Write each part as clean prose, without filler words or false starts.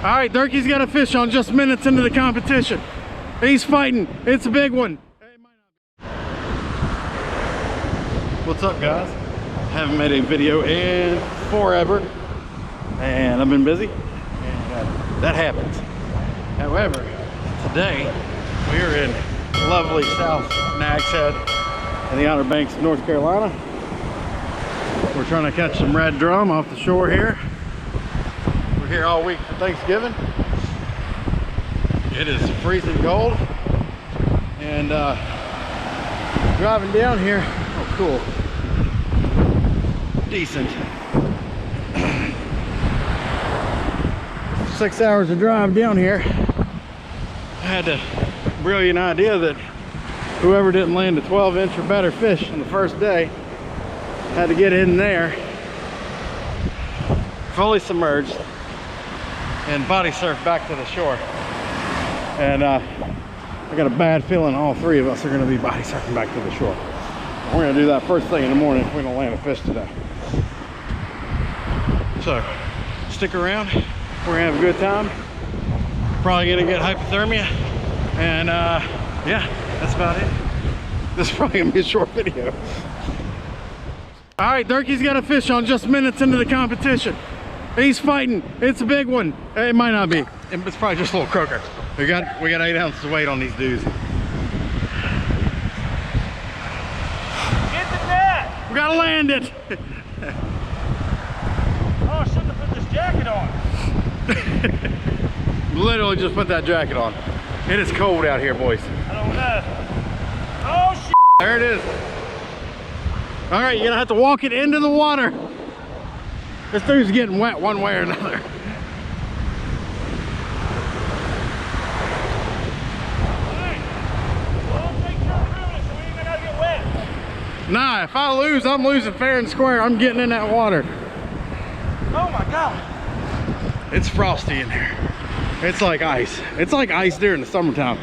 All right, Durkee's got a fish on just minutes into the competition. He's fighting. It's a big one. What's up, guys? Haven't made a video in forever, and I've been busy, and that happens. However, today we are in lovely South Nags Head in the Outer Banks of North Carolina. We're trying to catch some red drum off the shore here. We're here all week for Thanksgiving. It is freezing cold, and driving down here, oh cool, decent. 6 hours of drive down here. I had the brilliant idea that whoever didn't land a 12-inch or better fish on the first day had to get in there, fully submerged, and body surf back to the shore. And I got a bad feeling all three of us are going to be body surfing back to the shore. We're going to do that first thing in the morning if we don't land a fish today. So stick around. We're going to have a good time. Probably going to get hypothermia. And yeah, that's about it. This is probably going to be a short video. All right, Durkee's got a fish on just minutes into the competition. He's fighting. It's a big one. It might not be. It's probably just a little croaker. We got 8 ounces of weight on these dudes. Get the net! We gotta land it. Oh, I shouldn't have put this jacket on. Literally just put that jacket on. It is cold out here, boys. I don't know. Oh, shit! There it is. All right, you're gonna have to walk it into the water. This dude's getting wet one way or another. Alright. Well, don't take your ruin so we ain't gonna get wet. Nah, if I lose, I'm losing fair and square. I'm getting in that water. Oh my God. It's frosty in here. It's like ice. It's like ice during the summertime.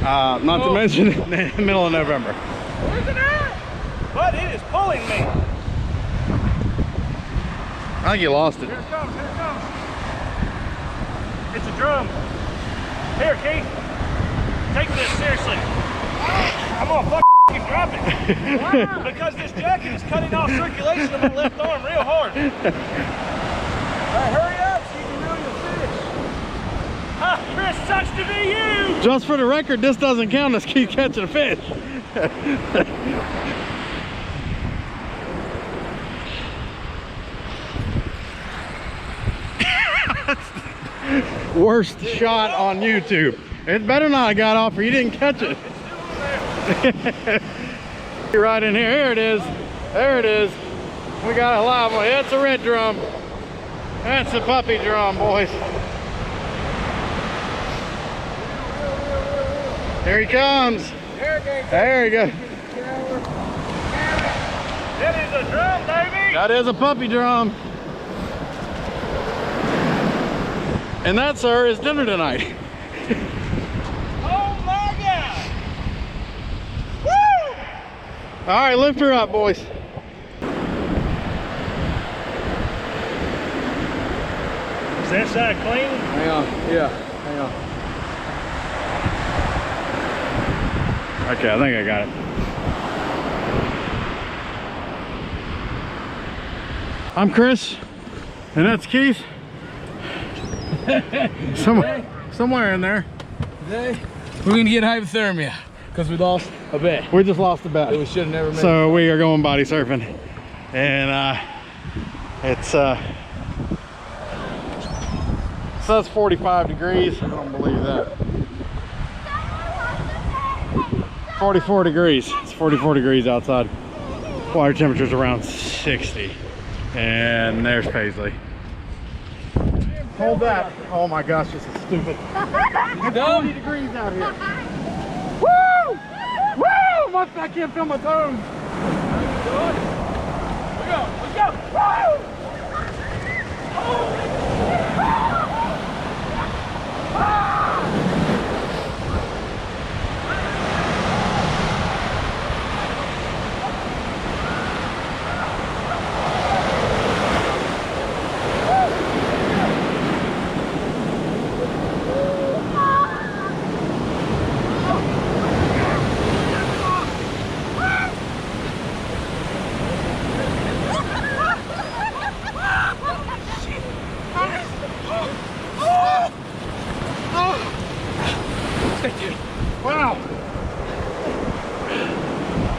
Not to mention in the middle of November. Where's it at? But it is pulling me. I think you lost it. Here it comes, here it comes. It's a drum. Here, Keith. Take this seriously. I'm gonna fucking drop it. Why? Because this jacket is cutting off circulation of my left arm real hard. All right, hurry up so you can reel your fish. Ah, Chris, sucks to be you. Just for the record, this doesn't count as Keith catching a fish. Worst shot on YouTube. It better not have got off or you didn't catch it. Right in here. Here it is. There it is. We got a live one. It's a red drum. That's a puppy drum, boys. Here he comes. There he goes. That is a drum, baby. That is a puppy drum. And that, sir, is dinner tonight. Oh my God! Woo! All right, lift her up, boys. Is that side clean? Hang on, yeah, hang on. Okay, I think I got it. I'm Chris, and that's Keith. Somewhere in there. Today, we're gonna get hypothermia because we lost a bet. We just lost a bet. We should have never made So we are going body surfing, and it's says 45 degrees. I don't believe that. 44 degrees. It's 44 degrees outside. Water temperature's around 60. And there's Paisley. Hold that. Oh my gosh, this is stupid. It's 40 degrees out here. Woo! Woo! I can't feel my toes. Let's go! Let's go! Woo!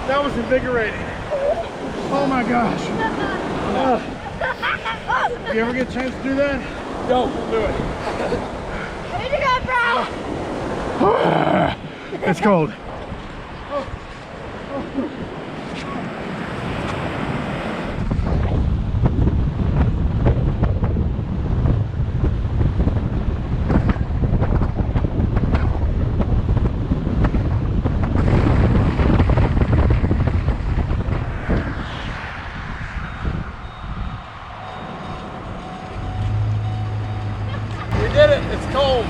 That was invigorating. Oh my gosh. You ever get a chance to do that? Go, do it. Where'd you go, bro? It's cold. We did it. It's cold.